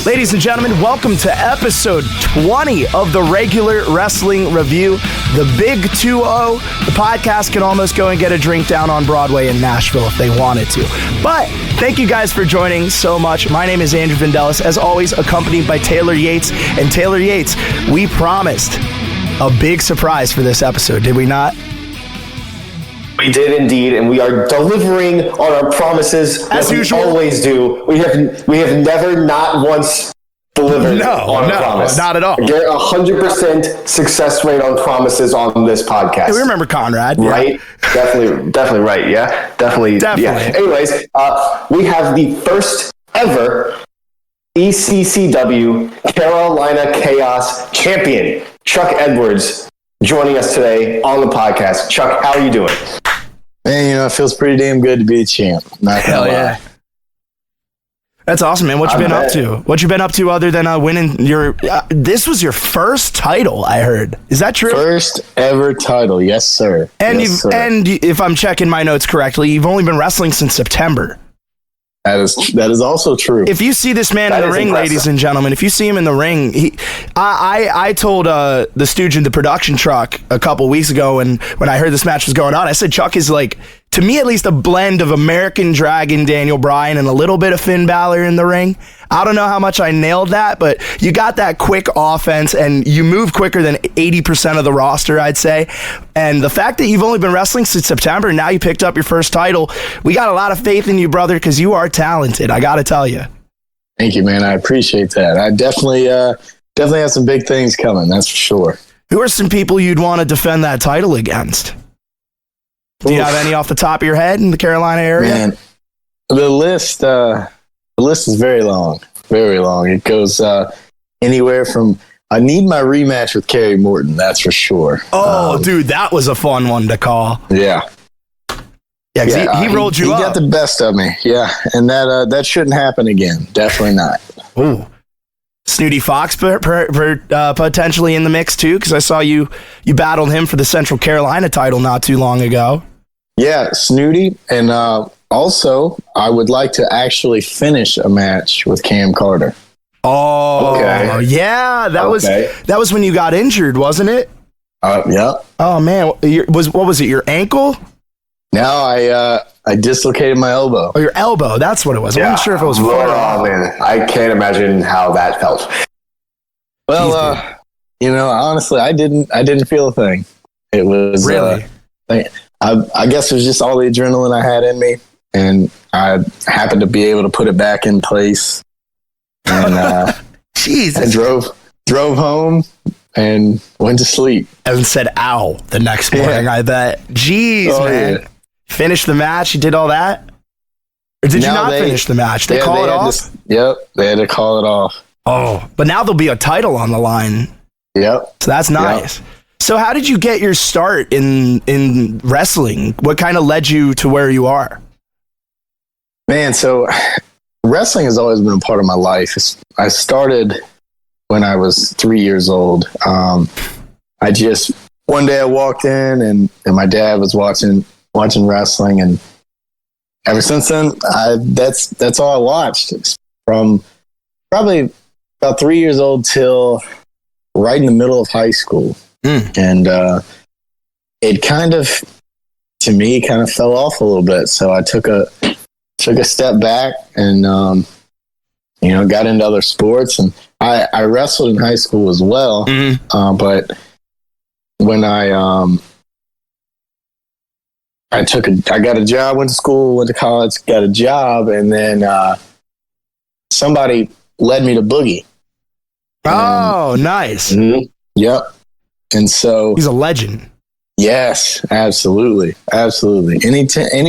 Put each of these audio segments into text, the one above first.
Ladies and gentlemen, welcome to episode 20 of the Regular Wrestling Review, the Big 2-0. The podcast can almost go and get a drink down on Broadway in Nashville if they wanted to. But thank you guys for joining so much. My name is Andrew Vandellis, as always, accompanied by Taylor Yates. And Taylor Yates, we promised a big surprise for this episode, did we not? We did indeed, and we are delivering on our promises as usual. We always do. We have never not once delivered on a promise. Not at all. Get 100% success rate on promises on this podcast. Hey, we remember Conrad, right? Definitely right. Yeah, definitely. Yeah. Anyways, we have the first ever ECCW Carolina Chaos Champion, Chuck Edwards, joining us today on the podcast. Chuck, how are you doing? Man, it feels pretty damn good to be a champ. Not gonna lie. Yeah. That's awesome, man. What you been up to? What you been up to other than winning your... this was your first title, I heard. Is that true? First ever title, yes, sir. And yes, sir. And if I'm checking my notes correctly, you've only been wrestling since September. That is also true. If you see this man in the ring, impressive. Ladies and gentlemen, if you see him in the ring, I told the Stooge in the production truck a couple weeks ago, and when I heard this match was going on, I said Chuck is like, to me at least, a blend of American Dragon Daniel Bryan and a little bit of Finn Balor in the ring. I don't know how much I nailed that, but you got that quick offense and you move quicker than 80% of the roster, I'd say. And the fact that you've only been wrestling since September and now you picked up your first title, we got a lot of faith in you, brother, because you are talented. I got to tell you. Thank you, man. I appreciate that. I definitely have some big things coming. That's for sure. Who are some people you'd want to defend that title against? Do you have any off the top of your head in the Carolina area? Man, the list is very long, very long. It goes anywhere from, I need my rematch with Kerry Morton, that's for sure. Oh, dude, that was a fun one to call. Yeah. Yeah, because he rolled you up. He got the best of me, yeah. And that shouldn't happen again. Definitely not. Ooh. Snooty Fox potentially in the mix, too, because I saw you battled him for the Central Carolina title not too long ago. Yeah, Snooty, and also, I would like to actually finish a match with Cam Carter. Oh, okay. Yeah, that was when you got injured, wasn't it? Yeah. Oh man, what was it? Your ankle? No, I dislocated my elbow. Oh, your elbow. That's what it was. I wasn't sure if it was foot. Oh man, I can't imagine how that felt. Well, honestly, I didn't feel a thing. It was really. I guess it was just all the adrenaline I had in me, and I happened to be able to put it back in place. And Jesus. I drove home and went to sleep. And said, ow, the next morning, I bet. Jeez, man. Yeah. Finished the match? You did all that? Or did you not finish the match? They call it off? Yep, they had to call it off. Oh, but now there'll be a title on the line. Yep. So that's nice. Yep. So how did you get your start in wrestling? What kind of led you to where you are? Man, so wrestling has always been a part of my life. I started when I was 3 years old. One day I walked in and my dad was watching wrestling, and ever since then, that's all I watched. From probably about 3 years old till right in the middle of high school. And it kind of fell off a little bit. So I took a step back and got into other sports, and I wrestled in high school as well. But when I got a job, went to school, went to college, got a job, and then somebody led me to Boogie. Oh, nice. Yep. And so he's a legend. Yes, absolutely. Any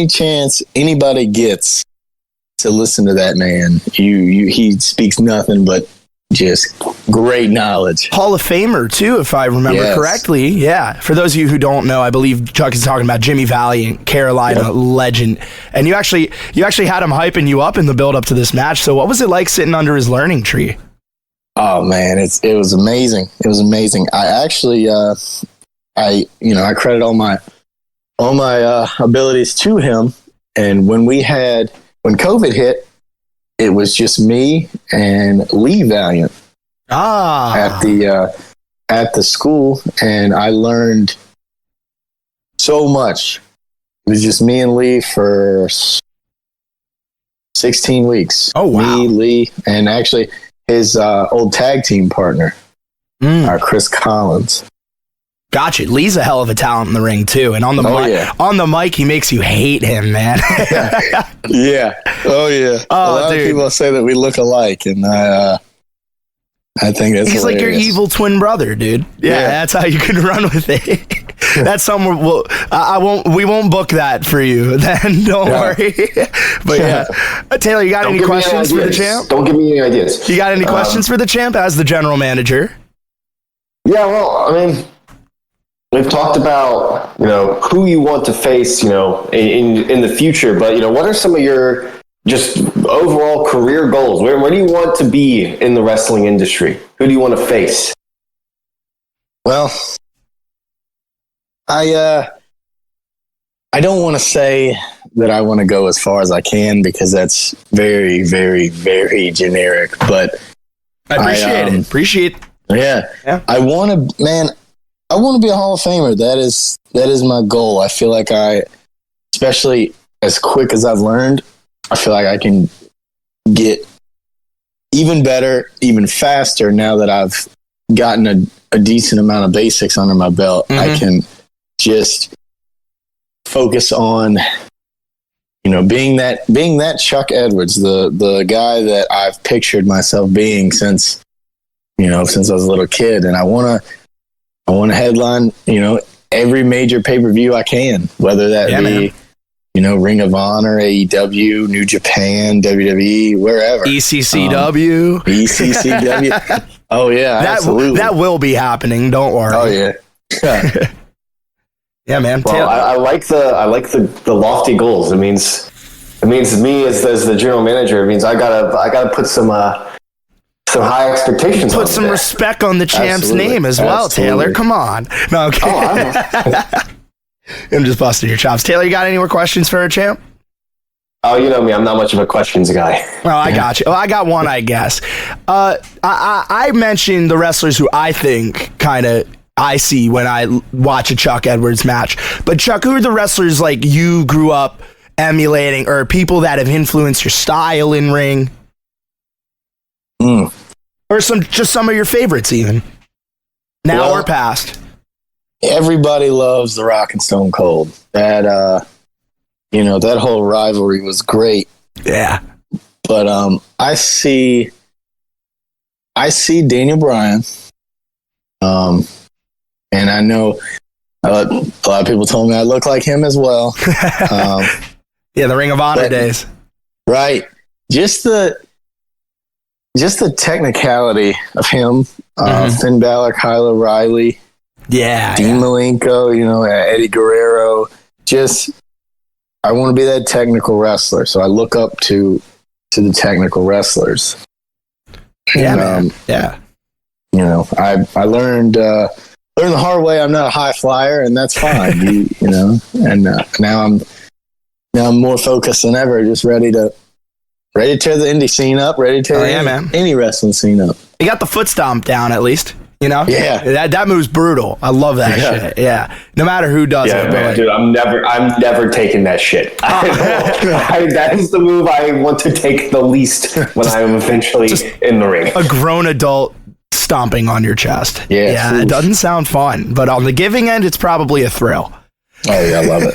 chance anybody gets to listen to that man, he speaks nothing but just great knowledge. Hall of Famer too, if I remember correctly. Yeah. For those of you who don't know, I believe Chuck is talking about Jimmy Valiant, Carolina legend. And you actually had him hyping you up in the build up to this match. So what was it like sitting under his learning tree? Oh man, it was amazing. It was amazing. I actually, I credit all my abilities to him. And when COVID hit, it was just me and Lee Valiant at the school, and I learned so much. It was just me and Lee for 16 weeks. Oh, wow. Me, Lee, and actually his old tag team partner, Chris Collins. Gotcha. Lee's a hell of a talent in the ring too, and on the mic, he makes you hate him, man. Yeah. Oh yeah. A lot of people say that we look alike, and I think that's he's hilarious. like your evil twin brother, dude. Yeah, that's how you can run with it. That's somewhere we won't book that for you. Then don't worry. But yeah, Taylor, you got any questions for the champ? Don't give me any ideas. You got any questions for the champ as the general manager? Yeah, well, I mean, we've talked about, who you want to face, in the future, but, what are some of your just overall career goals? Where do you want to be in the wrestling industry? Who do you want to face? Well, I don't want to say that I want to go as far as I can, because that's very, very, very generic, but I appreciate it. Yeah. I want to be a Hall of Famer. That is my goal. I feel like especially as quick as I've learned, I feel like I can get even better, even faster now that I've gotten a decent amount of basics under my belt. I can just focus on, being that Chuck Edwards, the guy that I've pictured myself being since I was a little kid. And I want to headline, every major pay-per-view I can, whether that be, Ring of Honor, AEW, New Japan, WWE, wherever. ECCW. ECCW. Oh, yeah, absolutely. That will be happening. Don't worry. Oh, yeah. Yeah, man. Well, I like the lofty goals. It means me as the general manager. It means I gotta put some high expectations. Put some respect on the champ's name as well, Taylor. Come on. No, okay. I'm just busting your chops. Taylor, you got any more questions for our champ? Oh, you know me. I'm not much of a questions guy. Oh, I got you. Well, I got one, I guess. I mentioned the wrestlers who I think I see when I watch a Chuck Edwards match. But Chuck, who are the wrestlers like you grew up emulating, or people that have influenced your style in ring? Or some of your favorites even, now or past? Everybody loves The Rock and Stone Cold. That that whole rivalry was great. Yeah. But I see Daniel Bryan. And I know a lot of people told me I look like him as well. Yeah, the Ring of Honor days. Right. Just the technicality of him. Finn Balor, Kyle O'Reilly. Yeah. Dean Malenko, Eddie Guerrero. I want to be that technical wrestler. So I look up to the technical wrestlers. Yeah, man. Yeah. I learned the hard way. I'm not a high flyer, and that's fine. And now I'm more focused than ever, just ready to tear the indie scene up, ready to tear any wrestling scene up. You got the foot stomp down at least. Yeah. That move's brutal. I love that shit. Yeah. No matter who does it. Man, dude, I'm never taking that shit. That is the move I want to take the least when I'm eventually in the ring. A grown adult stomping on your chest. Yeah. It doesn't sound fun, but on the giving end, it's probably a thrill. Oh yeah, I love it.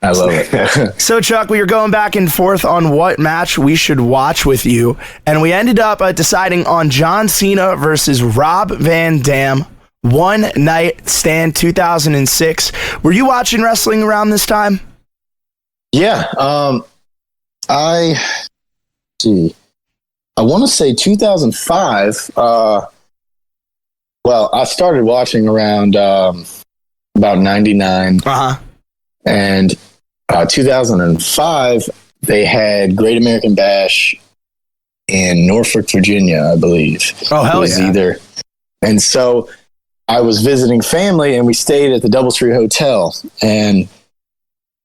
I love it. So, Chuck, we were going back and forth on what match we should watch with you, and we ended up deciding on John Cena versus Rob Van Dam, One Night Stand 2006. Were you watching wrestling around this time? Yeah. I want to say 2005. Well, I started watching around about 99. And 2005, they had Great American Bash in Norfolk, Virginia, I believe. Oh, hell yeah. And so I was visiting family, and we stayed at the DoubleTree Hotel. And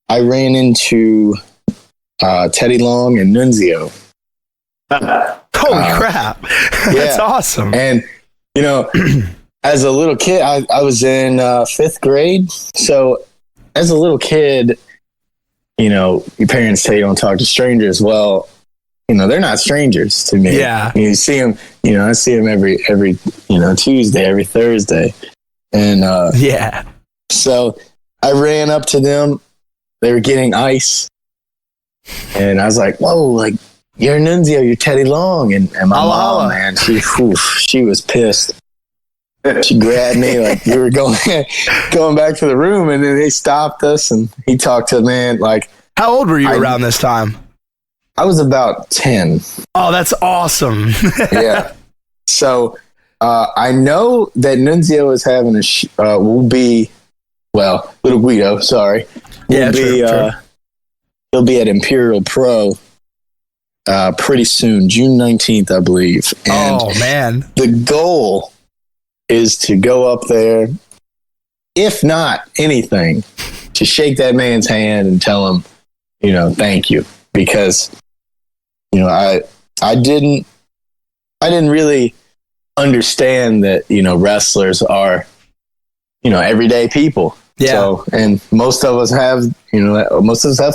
I ran into Teddy Long and Nunzio. Holy crap. That's awesome. And, you know, as a little kid, I was in 5th grade. So as a little kid, you know, your parents say you don't talk to strangers. Well, you know, they're not strangers to me. Yeah. You see them, you know, I see them every, you know, Tuesday, every Thursday. And, yeah. So I ran up to them. They were getting ice. And I was like, whoa, like, you're Nunzio, you're Teddy Long. And my mom, man, she was pissed. She grabbed me like we were going back to the room, and then they stopped us, and he talked to the man. Like, how old were you around this time? I was about 10. Oh, that's awesome. Yeah. So I know that Nunzio is having Little Guido, sorry. True. He'll be at Imperial Pro pretty soon, June 19th, I believe. And oh, man. The goal is to go up there, if not anything, to shake that man's hand and tell him, you know, thank you. Because, you know, I didn't really understand that, you know, wrestlers are, you know, everyday people. Yeah. So, and most of us have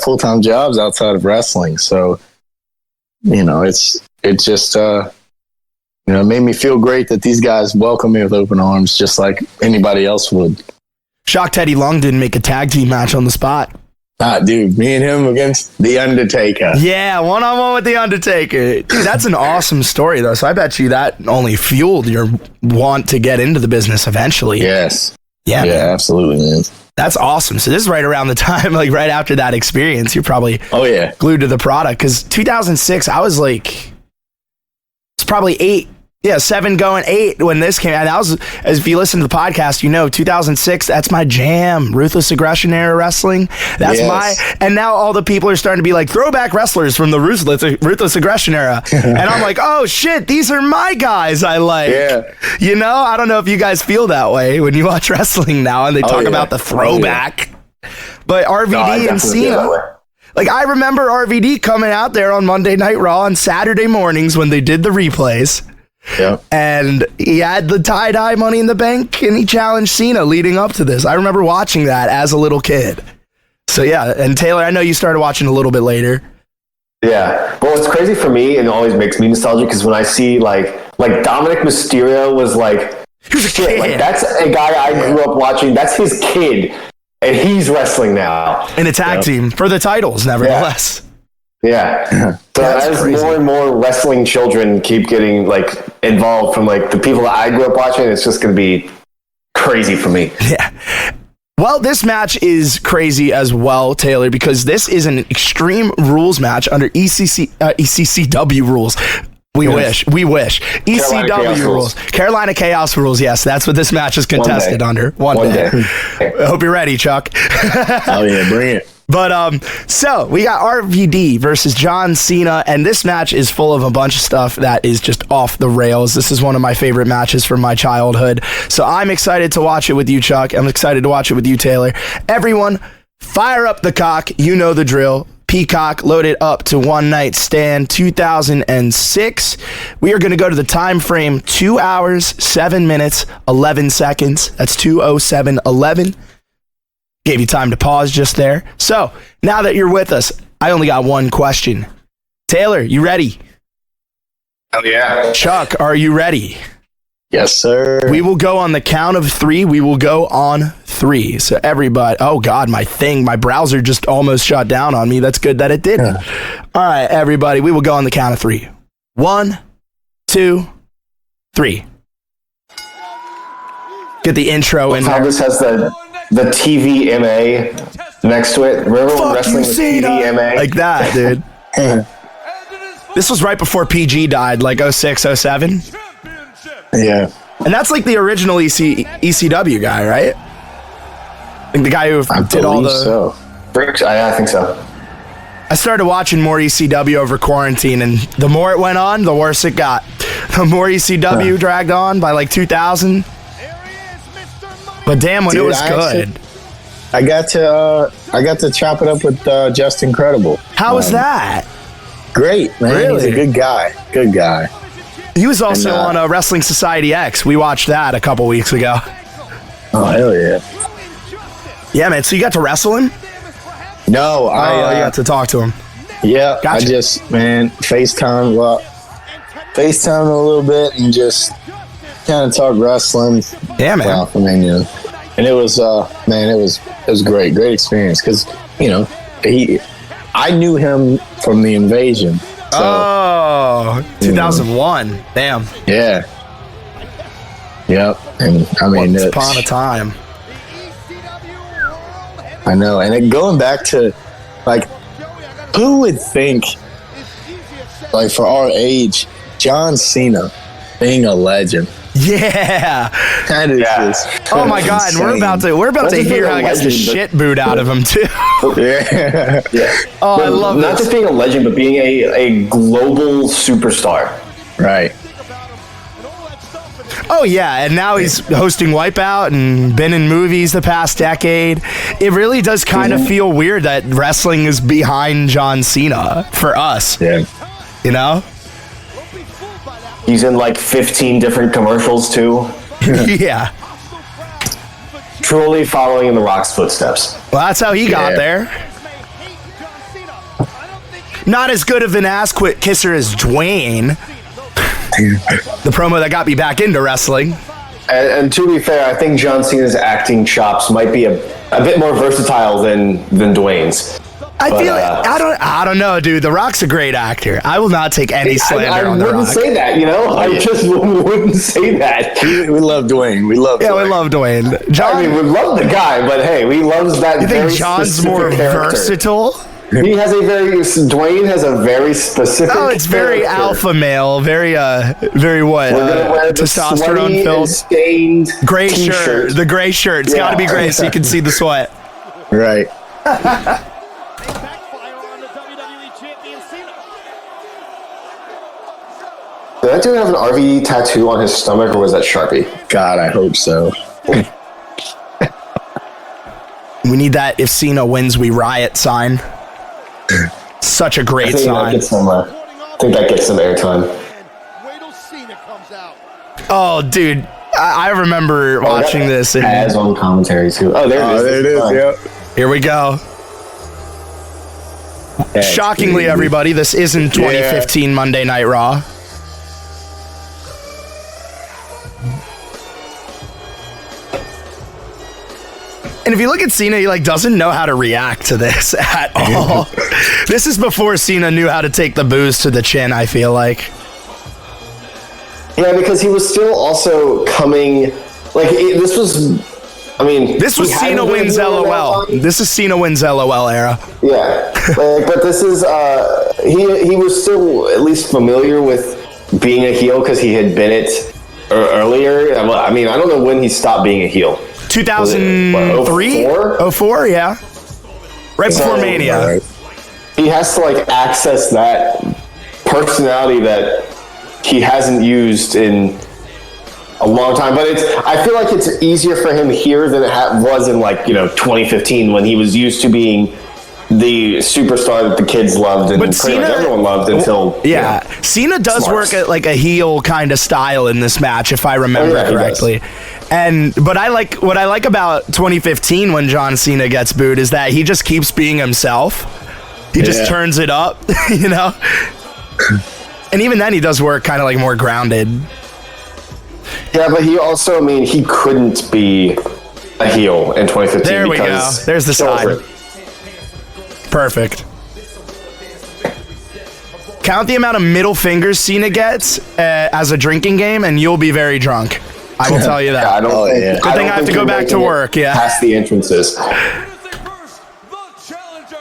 full-time jobs outside of wrestling. So, you know, it just, you know, it made me feel great that these guys welcome me with open arms, just like anybody else would. Shock Teddy Long didn't make a tag team match on the spot. Dude, me and him against The Undertaker. Yeah, one-on-one with The Undertaker. Dude, that's an awesome story, though. So I bet you that only fueled your want to get into the business eventually. Yes. Yeah, man. Absolutely, man. That's awesome. So this is right around the time, like right after that experience, you're probably glued to the product. Because 2006, I was like, it's probably 7 going 8 when this came out. That was, as if you listen to the podcast, you know, 2006, that's my jam. Ruthless Aggression era wrestling. That's and now all the people are starting to be like throwback wrestlers from the Ruthless Aggression era. And I'm like, oh shit, these are my guys I like. Yeah. You know, I don't know if you guys feel that way when you watch wrestling now and they talk about the throwback. But RVD and Cena. Like, I remember RVD coming out there on Monday Night Raw on Saturday mornings when they did the replays. Yep. And he had the tie-dye Money in the Bank, and he challenged Cena leading up to this. I remember watching that as a little kid. So, yeah. And Taylor, I know you started watching a little bit later. Yeah. Well, what's crazy for me and always makes me nostalgic is when I see, like Dominic Mysterio was like, he was a kid. Like, that's a guy I grew up watching. That's his kid. And he's wrestling now. In a tag team for the titles, nevertheless. Yeah. So as crazy. More and more wrestling children keep getting like involved from like the people that I grew up watching, it's just going to be crazy for me. Yeah. Well, this match is crazy as well, Taylor, because this is an Extreme Rules match under ECCW rules. We wish. ECW rules. Carolina Chaos rules. Yes, that's what this match is contested under. One day. I hope you're ready, Chuck. Oh, yeah, bring it. But, so we got RVD versus John Cena, and this match is full of a bunch of stuff that is just off the rails. This is one of my favorite matches from my childhood. So I'm excited to watch it with you, Chuck. I'm excited to watch it with you, Taylor. Everyone, fire up the cock. You know the drill. Peacock loaded up to One Night Stand 2006. We are going to go to the time frame 2 hours, 7 minutes, 11 seconds. That's 2:07:11. Gave you time to pause just there. So now that you're with us, I only got one question. Taylor, you ready? Hell yeah. Chuck, are you ready? Yes, sir. We will go on the count of 3. We will go on 3. So everybody, oh God, my browser just almost shut down on me. That's good that it didn't. All right, everybody, we will go on the count of 3. 1, 2, 3. Get the intro in there. How this has the TVMA next to it. Remember when wrestling was TVMA? Like that, dude. This was right before PG died, like 06, 07. Yeah. And that's like the original ECW guy, right? Like the guy who did all the... so. I think so. I started watching more ECW over quarantine, and the more it went on, the worse it got. The more ECW dragged on by like 2000. But damn, when it was good. I got to chop it up with Just Incredible. How was that? Great, man. Really? He's a good guy. Good guy. He was also And, on Wrestling Society X. We watched that a couple weeks ago. Oh, hell yeah. Yeah, man. So you got to wrestle him? No, You got to talk to him. Yeah, Gotcha. I just, FaceTime a little bit and just kind of talk wrestling. Yeah, man. Well, and it was, it was great experience because, I knew him from the Invasion. So, 2001. Damn. yeah. Yep. And Once upon a time. I know. And then going back to, like, who would think, like, for our age, John Cena being a legend? Yeah. That is just Oh my God. And we're about to hear how he gets the shit booed out of him too. Yeah. Oh, I love Not this. just being a legend, but being a global superstar. Right. Oh yeah, and now he's hosting Wipeout and been in movies the past decade. It really does kind of feel weird that wrestling is behind John Cena for us. Yeah. You know? He's in like 15 different commercials too. Yeah. Truly following in The Rock's footsteps. Well, that's how he got Yeah. there. Not as good of an ass quit kisser as Dwayne. The promo that got me back into wrestling. And to be fair, I think John Cena's acting chops might be a bit more versatile than Dwayne's. I feel I don't know, dude. The Rock's a great actor. I will not take any slander I on The wouldn't Rock. say that, I just wouldn't say that. We love Dwayne. We love Yeah, Dwayne. we love Dwayne. John, I mean, we love the guy, but hey, we love that. you think very John's specific more character. versatile? Dwayne has a very specific. Oh, it's very character. alpha male, very what? We're gonna wear the Testosterone sweaty filled. and stained Gray t-shirt. shirt. The gray shirt. It's got to be gray so you can see the sweat. Right. Did that dude have an RV tattoo on his stomach, or was that Sharpie? God, I hope so. We need that if Cena wins, we riot sign. Such a great I think sign. that gets some airtime. Oh, dude. I remember watching this. And As on commentary too. Oh, there it is. Yep. here we go. Shockingly, everybody, this isn't 2015 Monday Night Raw. And if you look at Cena, he doesn't know how to react to this at all. This is before Cena knew how to take the booze to the chin, I feel like. Yeah, because he was still also coming. This was. I mean, This was Cena wins LOL. This is Cena wins LOL era. Yeah, but this is. He was still at least familiar with being a heel because he had been it earlier. I mean, I don't know when he stopped being a heel. 2003? 04, yeah. Right before Mania. He has to access that personality that he hasn't used in a long time. But I feel like it's easier for him here than it was in 2015 when he was used to being the superstar that the kids loved and pretty much everyone loved until Cena does Smarts. work at a heel kind of style in this match, if I remember correctly. But what I like about 2015 when John Cena gets booed is that he just keeps being himself. He just turns it up, And even then, he does work kind of more grounded. Yeah, but he also, he couldn't be a heel in 2015. There we go. There's the side. Perfect. Count the amount of middle fingers Cena gets as a drinking game, and you'll be very drunk. I will tell you that. I don't think, Good thing I have to go back to work. Yeah. Past the entrances. The challenger,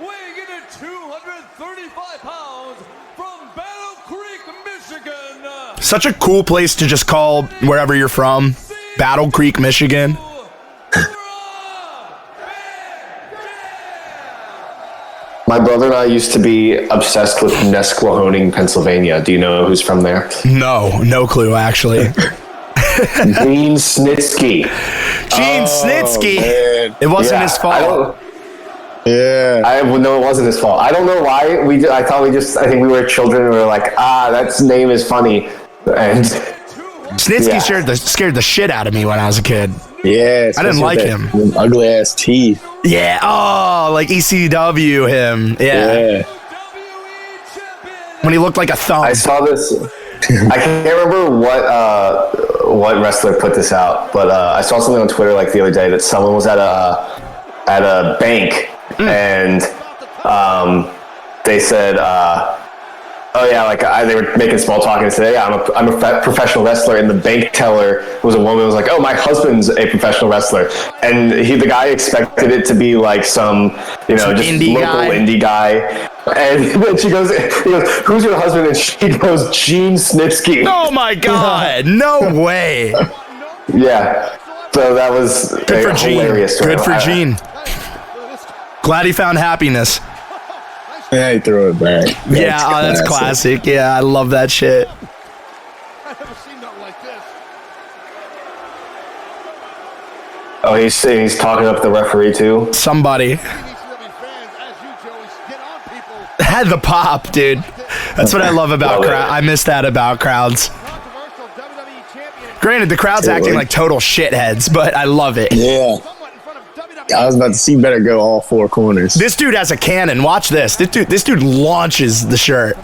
weighing in at 235 pounds from Battle Creek, Michigan. Such a cool place to just call wherever you're from. Battle Creek, Michigan. My brother and I used to be obsessed with Nesquehoning, Pennsylvania. Do you know who's from there? No clue, actually. Gene Snitsky. Gene Snitsky. Man. It wasn't his fault. Yeah. I know it wasn't his fault. I don't know why I think we were children and we were like, that name is funny. And Snitsky scared the shit out of me when I was a kid. Yeah. I didn't like him. Ugly ass teeth. Yeah. Oh, like ECW him. Yeah. When he looked like a thumb. I saw this. I can't remember what wrestler put this out, but I saw something on Twitter like the other day that someone was at a bank and they said, they were making small talk and said, I'm a professional wrestler, and the bank teller was a woman who was like, oh, my husband's a professional wrestler, and the guy expected it to be like some just local indie guy. And then he goes, who's your husband? And she goes, Gene Snitsky. Oh my God. No way. Yeah. So that was good for hilarious Gene. story. Good for Gene. Glad he found happiness. Yeah, he threw it back. That's classic. Yeah, I love that shit. I've never seen nothing like this. Oh, he's talking up the referee too? Somebody. Had the pop, dude. That's what I love about crowds. I miss that about crowds. Granted, the crowd's acting like total shitheads, but I love it. Yeah. I was about to see better go all four corners. This dude has a cannon. Watch this. This dude launches the shirt.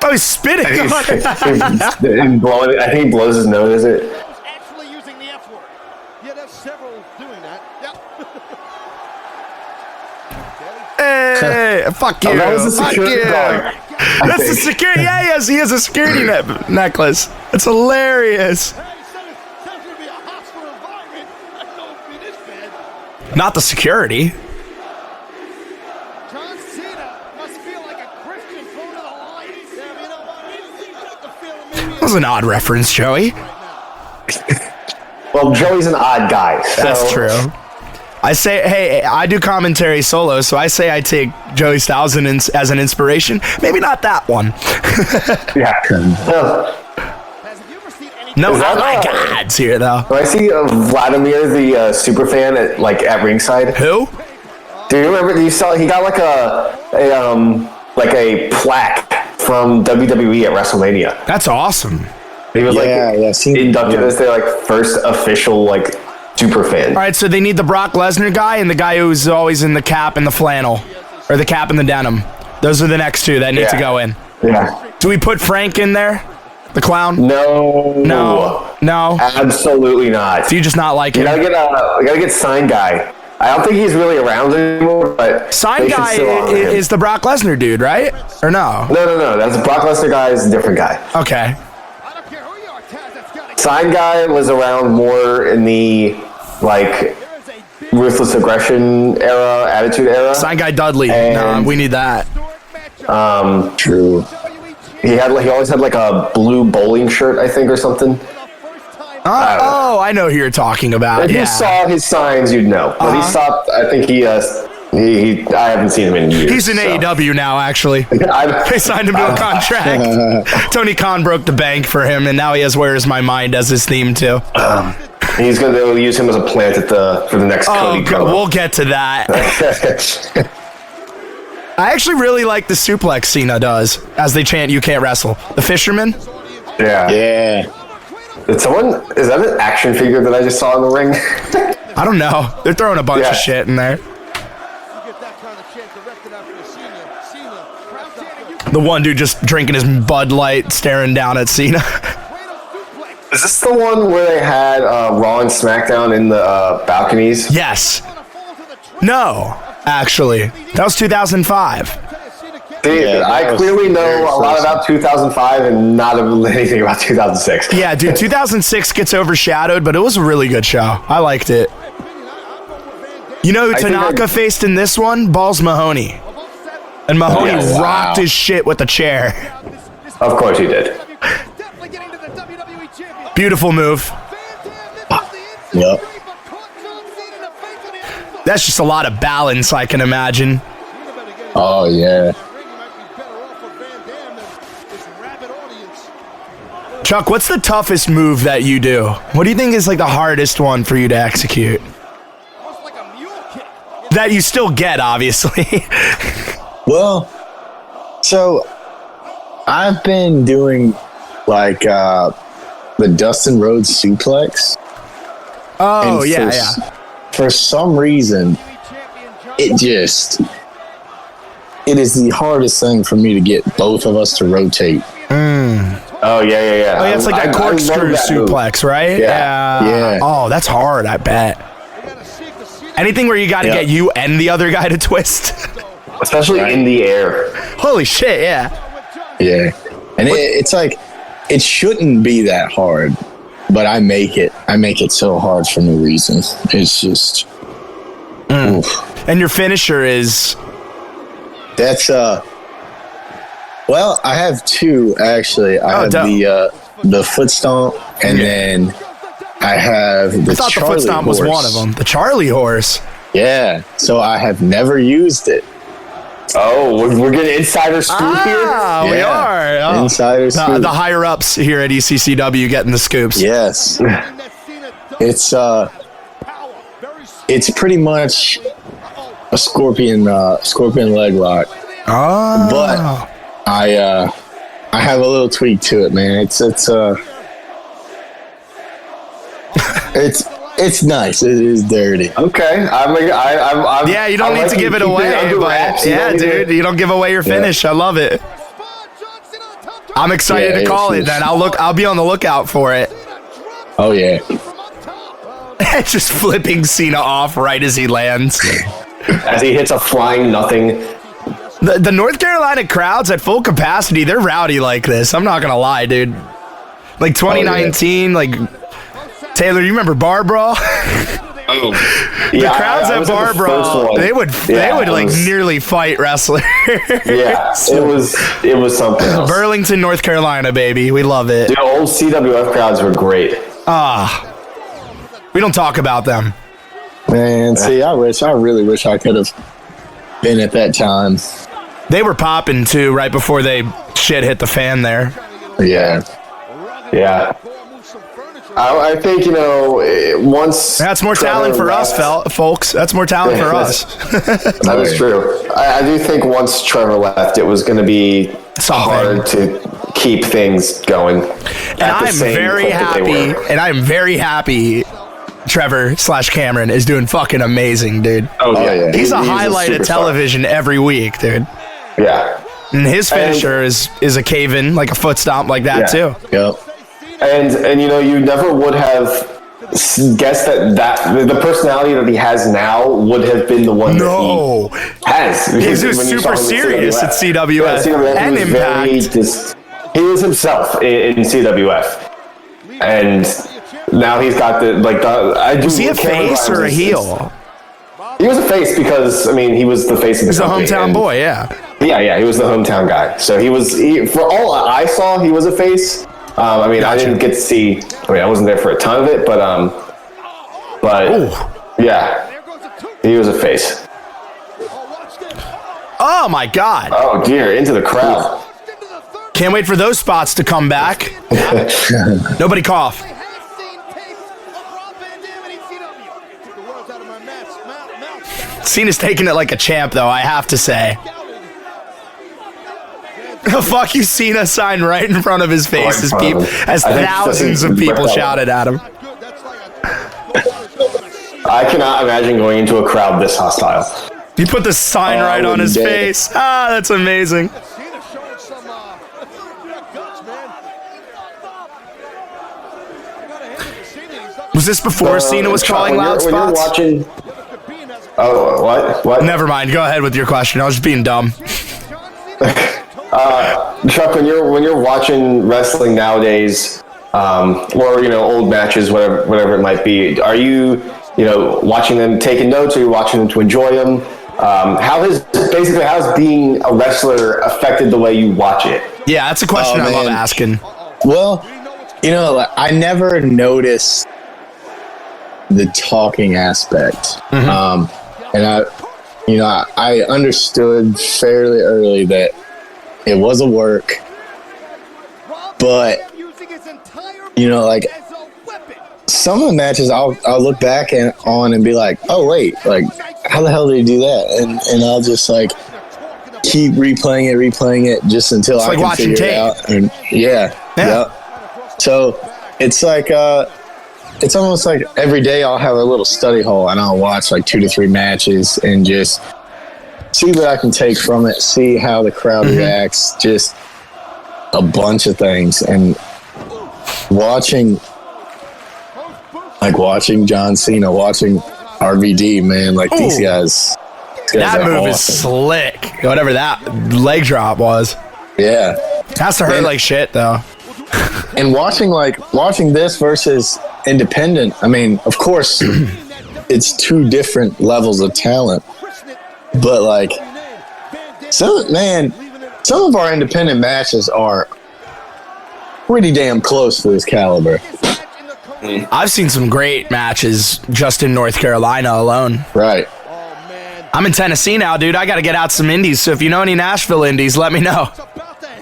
Oh, he's spitting. And blowing it. I think he blows his nose. Is it? Actually using the F word. Yeah, there's several doing that. Yep. Hey, fuck you. That was the Fuck security you. guard. That's the security. Yeah, he has a security necklace. That's hilarious. Hey, sounds gonna be a hostile environment. I don't know if it is bad. Not the security. John Cena must feel like a Christian thrown to the lions. Yeah, you know what? That was an odd reference, Joey. Well, Joey's an odd guy. So. That's true. I say, hey, I do commentary solo, so I say I take Joey Styles as an inspiration. Maybe not that one. Yeah. No, not my God's here, though. When I see Vladimir, the superfan, at ringside. Who? Do you remember? You saw he got like a plaque from WWE at WrestleMania. That's awesome. He was inducted as their first official super fan. All right, so they need the Brock Lesnar guy and the guy who's always in the cap and the flannel, or the cap and the denim. Those are the next two that need to go in. Yeah. Do we put Frank in there? The clown? No. Absolutely not. Do you just not like him? We gotta get Sign Guy. I don't think he's really around anymore, but Sign Guy is the Brock Lesnar dude, right? Or no? No. That's Brock Lesnar guy is a different guy. Okay. Sign Guy was around more in the ruthless aggression era, attitude era. Sign Guy Dudley. No, we need that. True. He always had a blue bowling shirt, I think, or something. I know who you're talking about. If you saw his signs, you'd know. But he stopped. I think I haven't seen him in years. He's in AEW now, actually. They signed him to a contract. Tony Khan broke the bank for him, and now he has "Where Is My Mind" as his theme too. He's going to use him as a plant for the next Cody promo. We'll get to that. I actually really like the suplex Cena does as they chant "You Can't Wrestle." The Fisherman. Yeah. Is that an action figure that I just saw in the ring? I don't know. They're throwing a bunch of shit in there. The one dude just drinking his Bud Light, staring down at Cena. Is this the one where they had Raw and SmackDown in the balconies? Yes. No, actually. That was 2005. I clearly know a lot about 2005 and not anything about 2006. Yeah, dude, 2006 gets overshadowed, but it was a really good show. I liked it. You know who Tanaka faced in this one? Balls Mahoney. And Mahoney rocked his shit with a chair. Of course he did. Beautiful move. Yep. That's just a lot of balance, I can imagine. Oh, yeah. Chuck, what's the toughest move that you do? What do you think is the hardest one for you to execute? That you still get, obviously. Well, so I've been doing like the Dustin Rhodes suplex. Oh, And yeah. For some reason, it is the hardest thing for me to get both of us to rotate. Oh, yeah. Oh, yeah, it's like that corkscrew suplex, right? Yeah. Oh, that's hard, I bet. Anything where you got to get you and the other guy to twist. Especially in the air. Holy shit, yeah. Yeah. And it's like, it shouldn't be that hard, but I make it so hard for no reason. It's just, oof. And your finisher is... That's, well, I have two, actually. I have the foot stomp, and then I have the I thought Charlie the foot stomp horse. was one of them. The Charlie horse. Yeah. So I have never used it. Oh, we're getting insider scoop here? We are. Oh. Insider scoop. The higher-ups here at ECCW getting the scoops. Yes. It's pretty much a scorpion leg lock. Oh. But I have a little tweak to it, man. It's nice. It is dirty. Okay. Yeah, you don't need to give it away. But yeah, dude, you don't give away your finish. I love it. I'm excited to call it. Then I'll be on the lookout for it. Oh yeah. Just flipping Cena off right as he lands. As he hits a flying nothing. The North Carolina crowds at full capacity, they're rowdy like this. I'm not gonna lie, dude. Like 2019, like Taylor, you remember Bar Brawl? Oh, The crowds at Bar Brawl, they would like nearly fight wrestlers. Yeah, it was something else. Burlington, North Carolina, baby, we love it. The old CWF crowds were great. We don't talk about them. Man, see, I really wish I could have been at that time. They were popping too right before shit hit the fan there. Yeah. I think, once... That's more talent for us, folks. That's more talent for us. That is true. I do think once Trevor left, it was going to be hard to keep things going. And I'm very happy Trevor/Cameron is doing fucking amazing, dude. Oh, yeah. He's a highlight of television every week, dude. Yeah. And his finisher is a cave-in, like a foot stomp like that, too. Yep. And you never would have guessed that the personality that he has now would have been the one that he has. He was super serious at CWF and Impact. He was himself in CWF. And now he's got was he a face or a heel? He was a face because, he was the face of the company. He's a hometown boy, yeah. Yeah, he was the hometown guy. So for all I saw, he was a face. I didn't get to see. I wasn't there for a ton of it, but yeah, he was a face. Oh my God! Oh dear, into the crowd. Can't wait for those spots to come back. Nobody cough. Cena's taking it like a champ, though. I have to say. Fuck you, Cena sign right in front of his face as thousands of people shouted at him. I cannot imagine going into a crowd this hostile. You put the sign right on his face. That's amazing. Was this before Cena was calling loud spots? What? Never mind. Go ahead with your question. I was just being dumb. Chuck, when you're watching wrestling nowadays, or old matches, whatever it might be, are you watching them, taking notes, or are you watching them to enjoy them? How has being a wrestler affected the way you watch it? Yeah, that's a question I love asking. Well, I never noticed the talking aspect, and I understood fairly early that it was a work, but some of the matches I'll look back on and be like, oh wait, like how the hell did he do that? And I'll just like keep replaying it just until I like can watching figure it tape. out. And yeah. So it's like it's almost like every day I'll have a little study hall and I'll watch like 2 to 3 matches and just see what I can take from it, see how the crowd reacts, just a bunch of things. And watching John Cena, watching RVD, man, like these guys That are move is awesome. slick. Whatever that leg drop was. Yeah. Has to hurt like shit, though. And watching this versus independent, I mean, of course, it's 2 different levels of talent. But like, some of our independent matches are pretty damn close to this caliber. I've seen some great matches just in North Carolina alone. Right. I'm in Tennessee now, dude. I got to get out some indies. So if you know any Nashville indies, let me know.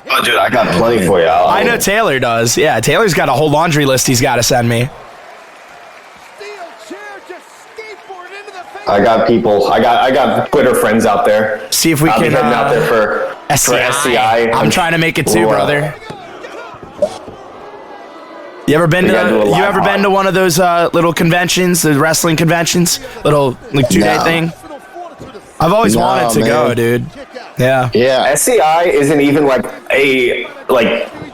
Oh, dude, I got plenty for you. I know Taylor does. Yeah, Taylor's got a whole laundry list he's got to send me. I got people. I got Twitter friends out there. See if we I'll be can heading out there for SCI. I'm trying to make it too, Ooh, brother. You ever been We gotta do a live been to one of those little conventions, the wrestling conventions, little like 2-day No. thing? I've always No, wanted to go, man. dude. Yeah. Yeah. SCI isn't even like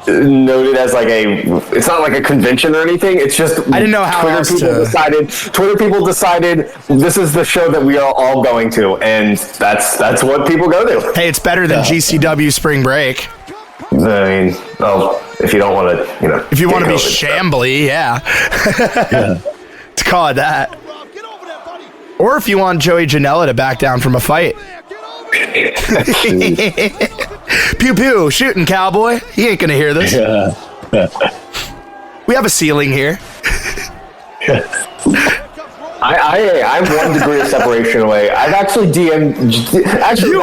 noted as like it's not like a convention or anything. It's just I didn't know how else Twitter people decided this is the show that we are all going to, and that's what people go to. Hey, it's better than GCW Spring Break. I mean, if you don't want to, If you want to be COVID, shambly, yeah. To call it that. Or if you want Joey Janela to back down from a fight. Pew pew, shooting cowboy. He ain't gonna hear this. We have a ceiling here. I'm 1 degree of separation away. I've actually DM'd. Actually, You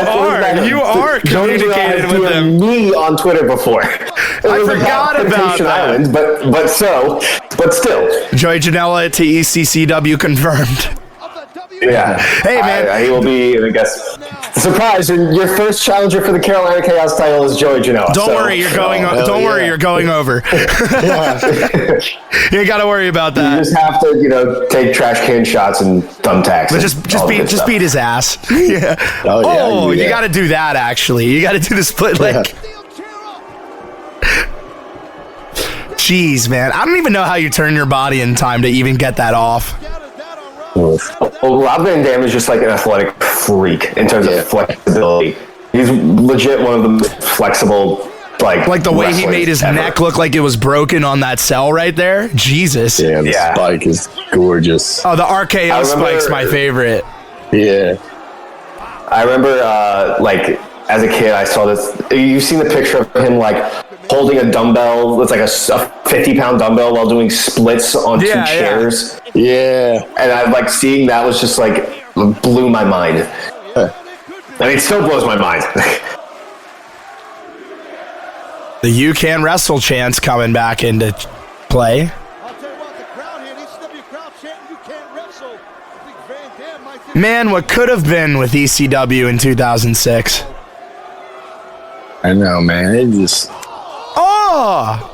are communicated with DM'd them. me on Twitter before. I forgot about Temptation that. Island, but still. Joey Janela to ECCW confirmed. Yeah. Hey, man. He will be, I guess, surprised. And your first challenger for the Carolina Chaos title is Joey Janela. Don't worry, you're going. Don't worry, you're going over. You ain't got to worry about You that. just have to, take trash can shots and thumbtacks. But and all the good just stuff. beat his ass. Yeah. Oh, yeah, I can do you that. got to do that. Actually, you got to do the split leg. Jeez, man, I don't even know how you turn your body in time to even get that off. Well, Rob Van Dam is just like an athletic freak in terms of flexibility. He's legit one of the most flexible, Like the way he wrestlers made his ever. neck look like it was broken on that cell right there. Jesus. Yeah, the spike is gorgeous. Oh, the RKO I remember- spike's my favorite. Yeah. I remember, as a kid, I saw this. You've seen the picture of him, holding a dumbbell. It's like a 50-pound dumbbell while doing splits on 2 chairs. Yeah. And seeing that was just, blew my mind. I mean, it still blows my mind. The You Can Wrestle chance coming back into play. I'll tell you what, the crowd here, the ECW crowd chanting, "You can't wrestle." I think Van Dam might think Man, what could have been with ECW in 2006? I know, man. It just. Oh!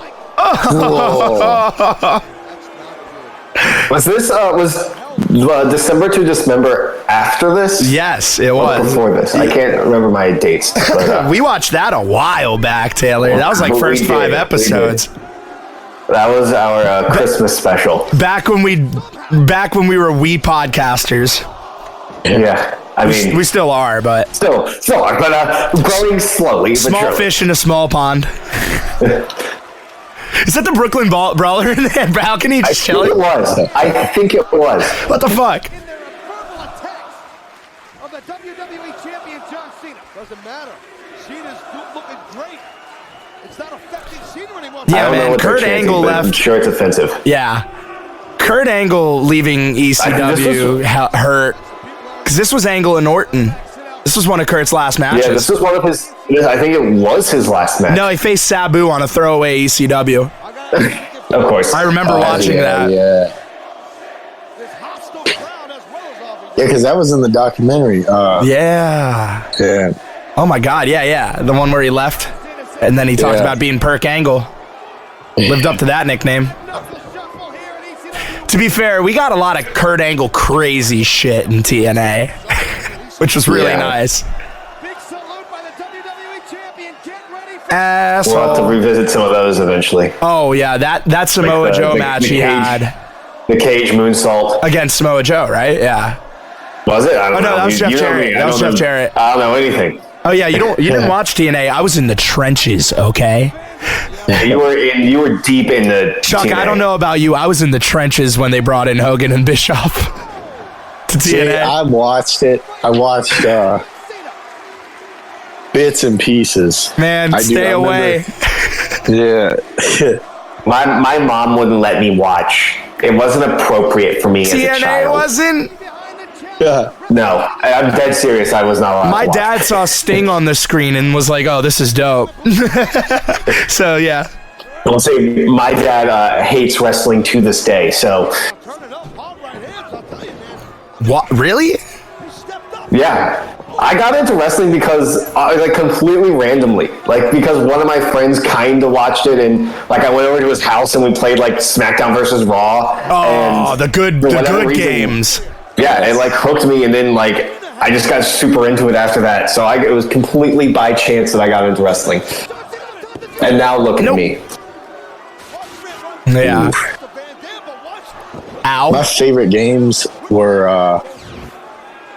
Was this, December to December after this? Yes, it Or was. before this? I can't remember my dates. But, We watched that a while back, Taylor. That was like We first did, 5 we episodes. that was our Christmas special. Back when we were we podcasters. Yeah. I mean, We still are, but still are, but growing slowly. but small surely. fish in a small pond. Is that the Brooklyn Brawler in the balcony I just think chilling? it was. I think it was. What the fuck? in there a verbal attacks of the WWE Champion John Cena. Doesn't matter. Cena's looking great. It's not affecting Cena anymore. Yeah, I don't know man. what they're Kurt chanting, Angle but I'm left. sure it's offensive. Yeah. Kurt Angle leaving ECW hurt. Because this was Angle and Orton. This was one of Kurt's last matches. Yeah, this was one of his. I think it was his last match. No, he faced Sabu on a throwaway ECW. Of course. I remember watching that. Yeah. This hostile crowd as well as Yeah, because that was in the documentary. Yeah. Yeah. Oh my God. Yeah. The one where he left, and then he talked about being Perk Angle. Lived up to that nickname. To be fair, we got a lot of Kurt Angle crazy shit in TNA, which was really nice. Big salute by the WWE champion. Get ready for Asshole. We'll have to revisit some of those eventually. Oh yeah, that Samoa Joe match he had The cage moonsault. against Samoa Joe, right? Yeah. Was it? I don't know. No, that was Jeff You know Jarrett. me. That was Jeff Jarrett. I don't know anything. Oh yeah, you didn't watch TNA. I was in the trenches, okay? You were deep in the Chuck, TNA. I don't know about you. I was in the trenches when they brought in Hogan and Bischoff to See, TNA. I watched it. I watched bits and pieces. Man, I do stay away. Yeah. My mom wouldn't let me watch. It wasn't appropriate for me as a TNA child. wasn't. Yeah. No, I'm dead serious. I was not allowed My to watch. dad saw Sting on the screen and was like, "Oh, this is dope." So yeah. I'll say my dad hates wrestling to this day. So turn it up. All right hands, I'll tell you, man. What? Really? He stepped up. yeah, I got into wrestling because like completely randomly, like because one of my friends kind of watched it, and like I went over to his house and we played like SmackDown versus Raw. Oh, and the good for whatever reason- games. Yeah, it like hooked me, and then like I just got super into it after that. So it was completely by chance that I got into wrestling, and now look at me. Yeah. Ow. My favorite games were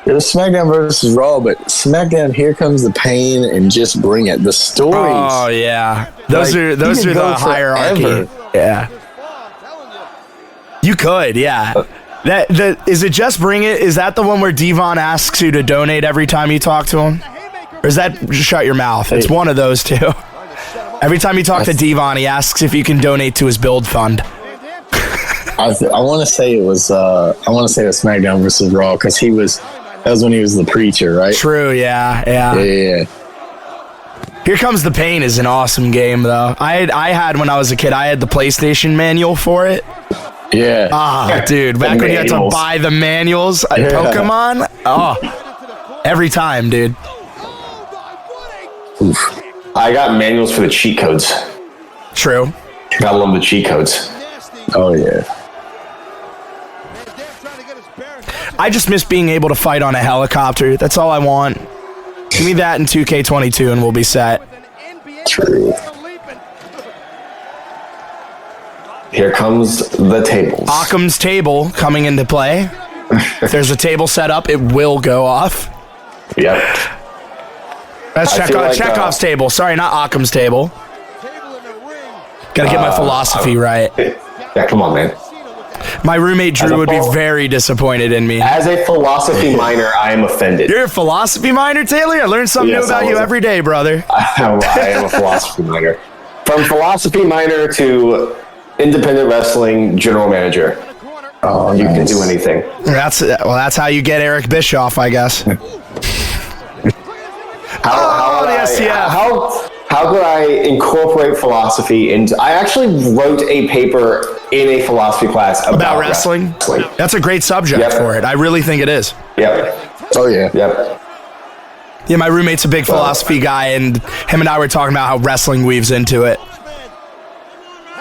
it was SmackDown versus Raw, but SmackDown Here Comes the Pain and Just Bring It. The stories. Oh yeah. Those Like, are you the could go hierarchy. forever. Yeah. You could, yeah. Is it Just Bring It? Is that the one where Devon asks you to donate every time you talk to him? Or is that just Shut Your Mouth? It's one of those two. Every time you talk to Devon, he asks if you can donate to his build fund. I want to say it was SmackDown versus Raw because that was when he was the preacher, right? True, yeah. Yeah. Here Comes the Pain is an awesome game, though. I had when I was a kid, I had the PlayStation manual for it. Yeah. Ah, dude, back when you had to manuals. buy the manuals, Pokemon. Oh, every time, dude. Oof. I got manuals for the cheat codes. True. Gotta love the cheat codes. Oh yeah. I just miss being able to fight on a helicopter. That's all I want. Give me that in 2K22 and we'll be set. True. Here comes the tables. Occam's table coming into play. If there's a table set up, it will go off. Yep. That's I feel like, Chekhov's table. Sorry, not Occam's table. Gotta get my philosophy right. Yeah, come on, man. My roommate Drew would be very disappointed in me. As a philosophy minor, I am offended. You're a philosophy minor, Taylor? I learn something new Yes, about I you was. every day, brother. I am a philosophy minor. From philosophy minor to independent wrestling general manager. Oh, You can nice. do anything. That's how you get Eric Bischoff, I guess. How could I incorporate philosophy into? I actually wrote a paper in a philosophy class About wrestling? That's a great subject Yep. for it. I really think it is. Yep. Oh yeah. Yep. Yeah, my roommate's a big philosophy guy, and him and I were talking about how wrestling weaves into it.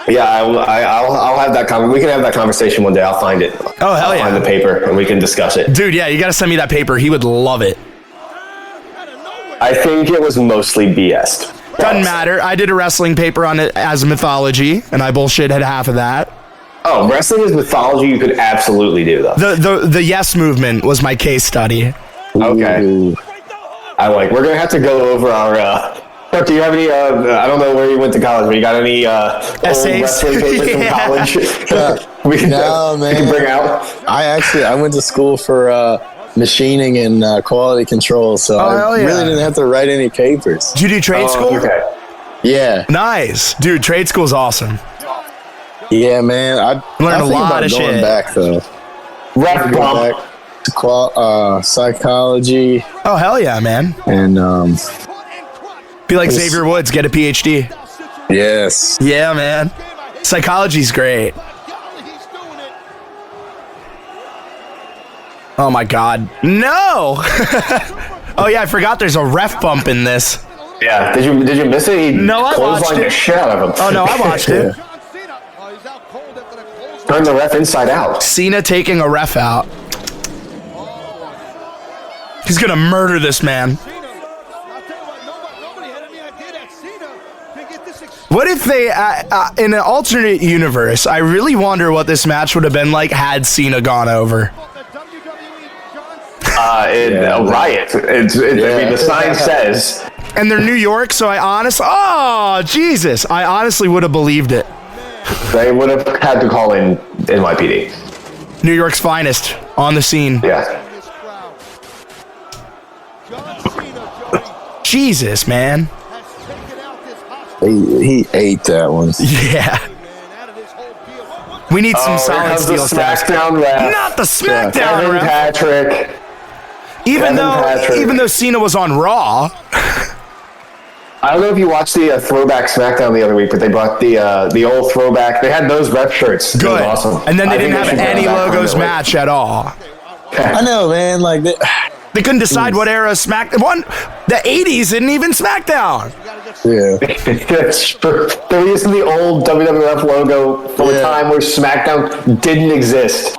Yeah, I'll have that. We can have that conversation one day. I'll find it. Oh, hell I'll yeah. find the paper and we can discuss it. Dude, yeah, you gotta send me that paper. He would love it. I think it was mostly BS. Doesn't matter. I did a wrestling paper on it as mythology, and I bullshitted half of that. Oh, wrestling is mythology. You could absolutely do though. The Yes Movement was my case study. Okay. Ooh. We're gonna have to go over our. Do you have any? I don't know where you went to college, but you got any old Essays? wrestling papers from Yeah. college? we can, No, we can man. bring out. I went to school for machining and quality control, so hell I yeah. really didn't have to write any papers. Did you do trade school? Okay. Yeah. Nice. Dude, trade school's awesome. Yeah, man. I Learned a think lot about of going shit. back though. Ref Go bump. back to psychology Oh, hell yeah, man. and Be like Xavier Woods, get a PhD. yes. Yeah, man. Psychology's great. Oh my God. No! Oh yeah, I forgot there's a ref bump in this. Yeah, did you miss it? No, I watched it. The shit out of him. Oh no, I watched it. John Cena. Oh, he's out cold after the clothesline. Turned the ref inside out. Cena taking a ref out. He's gonna murder this man. Cena. I'll tell you what, nobody had any idea that Cena can get this. What if they, in an alternate universe, I really wonder what this match would have been like had Cena gone over. The WWE John A riot. I mean, the sign says. And they're New York, so I honestly would have believed it. They would have had to call in NYPD. New York's finest on the scene. Yeah. this crowd. John Cena, Joey, Jesus, man. has taken out this hostile He ate that one. Yeah. man out of this whole deal. We need some Here solid comes the steel stats. SmackDown ref. Not the SmackDown Kevin ref. Patrick. Even Patrick. though Cena was on Raw. I don't know if you watched the throwback SmackDown the other week, but they brought the old throwback. They had those rep shirts. It was Good. awesome. And then they I didn't think have should bring any them back logos permanently. match at all. I know, man. Like, They couldn't decide what era SmackDown. The 80s didn't even SmackDown. yeah. They're using the old WWF logo from a time where SmackDown didn't exist.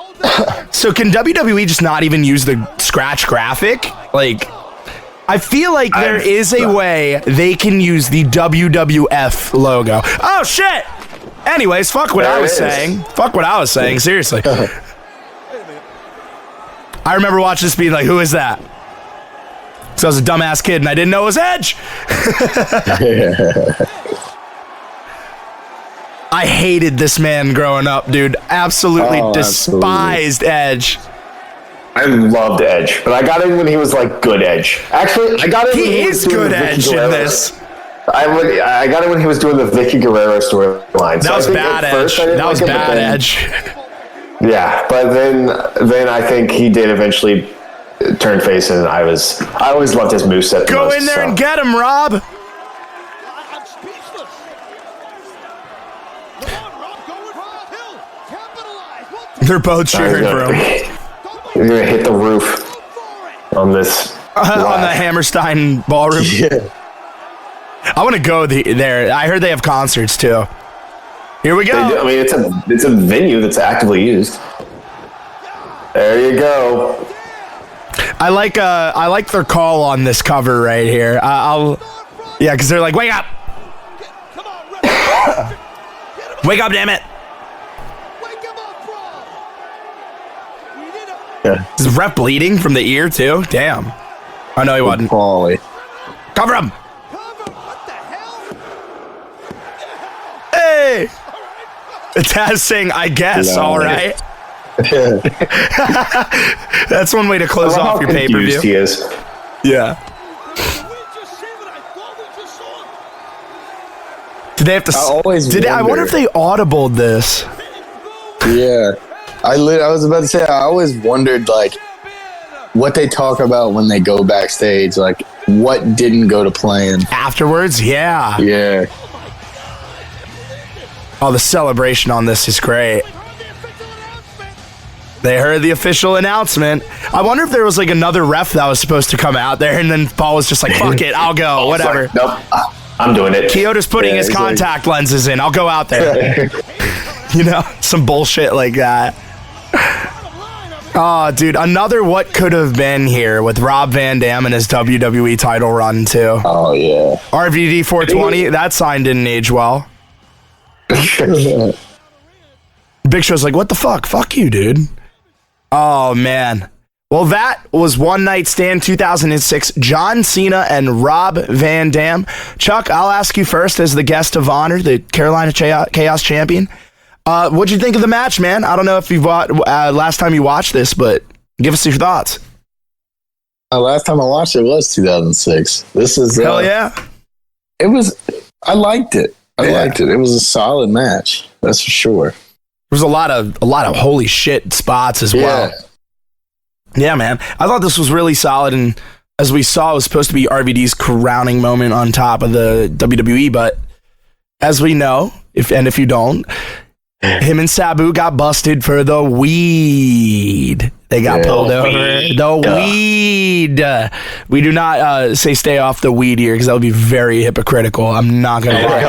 So can WWE just not even use the scratch graphic? Like, I feel like there is a way they can use the WWF logo. Oh shit! Anyways, fuck what There I was it is. saying. Fuck what I was saying. Seriously. I remember watching this being like, who is that? So I was a dumbass kid and I didn't know it was Edge. I hated this man growing up, dude. Absolutely Oh, despised Edge. I loved Edge, but I got in when he was like good Edge. Actually, I got in when He was is doing good the Vicky Edge in Guerrero. this. I got it when he was doing the Vicky Guerrero storyline. That was bad Edge. That was bad Edge. Yeah, but then I think he did eventually turn face, and I always loved his moveset. the Go most, in there so. and get him, Rob. I'm speechless. Come on, Rob, go with Rob Hill. Capitalize. They're both cheering for him. You're gonna hit the roof on this. On the Hammerstein ballroom. Yeah. I want to go there. I heard they have concerts too. Here we They do. go. I mean, it's a venue that's actively used. There you go. I like their call on this cover right here. Yeah, because they're like, wake up, Come on, Ref. wake up, damn it. Wake him up, Rob. We did it. Yeah. Is the ref bleeding from the ear too? Damn. Oh no, he wasn't. Paulie. Cover him. Cover. What the hell? Hey. Taz saying, I guess. No. All right. That's one way to close I love off how your pay per confused he view. is. Yeah. We just see what I thought we just saw. Did they have to? I always I wonder wonder. if they audibled this. Yeah. I was about to say, I always wondered, like, what they talk about when they go backstage, like, what didn't go to plan. Afterwards, yeah. Yeah. Oh, the celebration on this is great. They heard the official announcement. I wonder if there was like another ref that was supposed to come out there, and then Paul was just like, "Fuck it, I'll go, whatever." It's like, nope, I'm doing it. Kyoto's putting his he's like- contact lenses in. I'll go out there. You know, some bullshit like that. Oh, dude, another what could have been here with Rob Van Dam and his WWE title run too. Oh, yeah. RVD 420, that sign didn't age well. Big Show's like, what the fuck? Fuck you, dude. Oh, man. Well, that was One Night Stand 2006. John Cena and Rob Van Dam. Chuck, I'll ask you first as the guest of honor, the Carolina Chaos Champion. What'd you think of the match, man? I don't know if you've last time you watched this, but give us your thoughts. Last time I watched it was 2006. This is... Hell yeah. I liked it. I liked it. It was a solid match. That's for sure. There was a lot of holy shit spots as well. Yeah, man. I thought this was really solid, and as we saw, it was supposed to be RVD's crowning moment on top of the WWE, but as we know, if you don't, Him and Sabu got busted for the weed. They got pulled over. The weed. We do not say stay off the weed here because that would be very hypocritical. I'm not going to lie.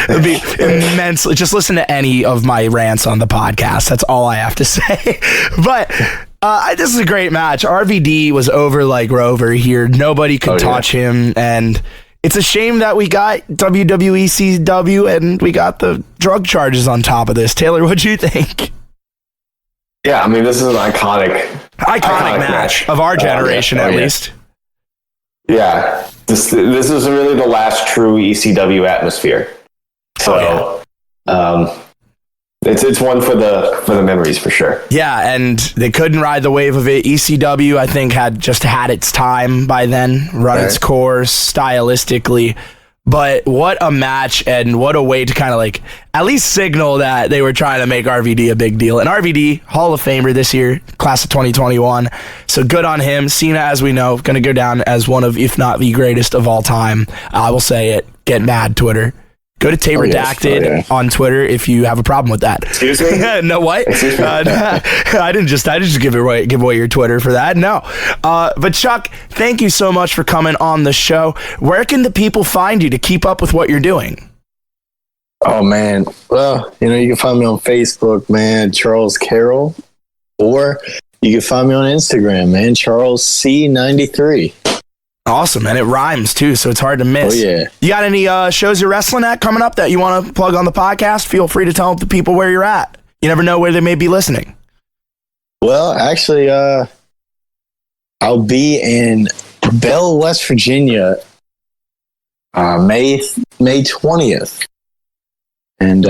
It would be immensely. Just listen to any of my rants on the podcast. That's all I have to say. But this is a great match. RVD was over like Rover here. Nobody could touch him. And it's a shame that we got WWE ECCW and we got the drug charges on top of this. Taylor, what'd you think? Yeah, I mean, this is an iconic match of our generation, at least. Yeah, this is really the last true ECW atmosphere. So, it's one for the memories for sure. Yeah, and they couldn't ride the wave of it. ECW, I think, had its time by then, run its course stylistically. But what a match, and what a way to kind of like at least signal that they were trying to make RVD a big deal. And RVD, Hall of Famer this year, class of 2021. So good on him. Cena, as we know, going to go down as one of, if not the greatest of all time. I will say it. Get mad, Twitter. Go to Tate Redacted on Twitter if you have a problem with that. Excuse me? No, what? I didn't just give away your Twitter for that. No. But Chuck, thank you so much for coming on the show. Where can the people find you to keep up with what you're doing? Oh, man. Well, you can find me on Facebook, man, Charles Carroll, or you can find me on Instagram, man, Charles C93. Awesome, and it rhymes too, so it's hard to miss. Oh, yeah. You got any shows you're wrestling at coming up that you want to plug on the podcast? Feel free to tell the people where you're at. You never know where they may be listening. Well, actually, I'll be in Bell, West Virginia, May 20th. And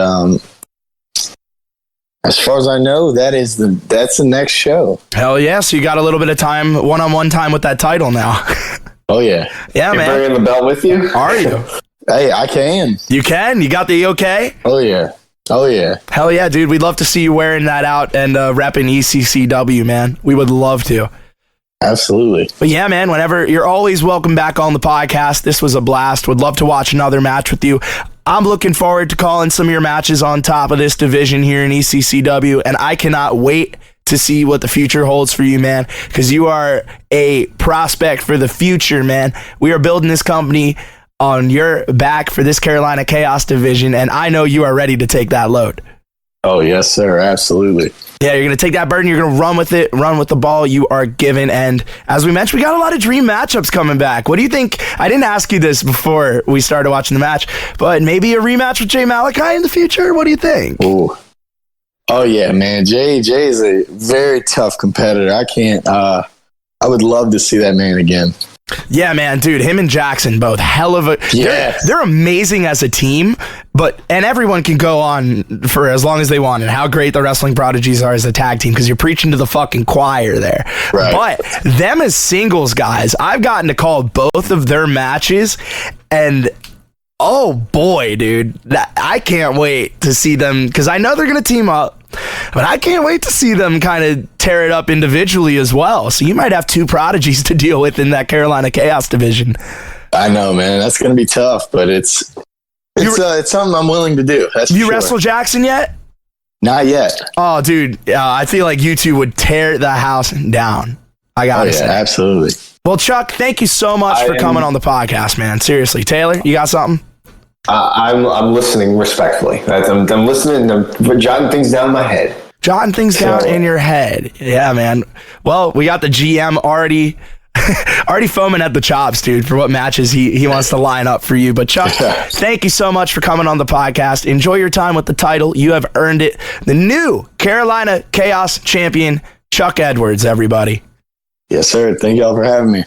as far as I know, that's the next show. Hell yeah, so you got a little bit of time, one-on-one time with that title now. Oh, yeah. Yeah, You're man. bringing the belt with you? Are you? Hey, I can. You can? You got the okay? Oh, yeah. Oh, yeah. Hell yeah, dude. We'd love to see you wearing that out and repping ECCW, man. We would love to. Absolutely. But yeah, man, whenever, you're always welcome back on the podcast. This was a blast. Would love to watch another match with you. I'm looking forward to calling some of your matches on top of this division here in ECCW, and I cannot wait to see what the future holds for you, man, because you are a prospect for the future, man. We are building this company on your back for this Carolina Chaos division, and I know you are ready to take that load. Oh, yes, sir. Absolutely. Yeah, you're going to take that burden. You're going to run with it, run with the ball you are given. And as we mentioned, we got a lot of dream matchups coming back. What do you think? I didn't ask you this before we started watching the match, but maybe a rematch with Jay Malachi in the future? What do you think? Ooh. Oh, yeah, man. Jay is a very tough competitor. I would love to see that man again. Yeah, man, dude, him and Jackson both hell of a... Yes. They're amazing as a team, and everyone can go on for as long as they want and how great the Wrestling Prodigies are as a tag team because you're preaching to the fucking choir there. Right. But them as singles guys, I've gotten to call both of their matches, and oh boy, dude, I can't wait to see them because I know they're going to team up. But I can't wait to see them kind of tear it up individually as well. So you might have two prodigies to deal with in that Carolina Chaos division. I know, man. That's going to be tough, but it's something I'm willing to do. That's you wrestled Jackson yet? Not yet. Oh, dude, I feel like you two would tear the house down. I gotta say, absolutely. Well, Chuck, thank you so much for coming on the podcast, man. Seriously, Taylor, you got something? I'm listening respectfully. I'm listening. I'm jotting things down in my head. Jotting things down in your head. Yeah, man. Well, we got the GM already foaming at the chops, dude, for what matches he wants to line up for you. But Chuck, thank you so much for coming on the podcast. Enjoy your time with the title. You have earned it. The new Carolina Chaos Champion, Chuck Edwards, everybody. Yes, sir. Thank y'all for having me.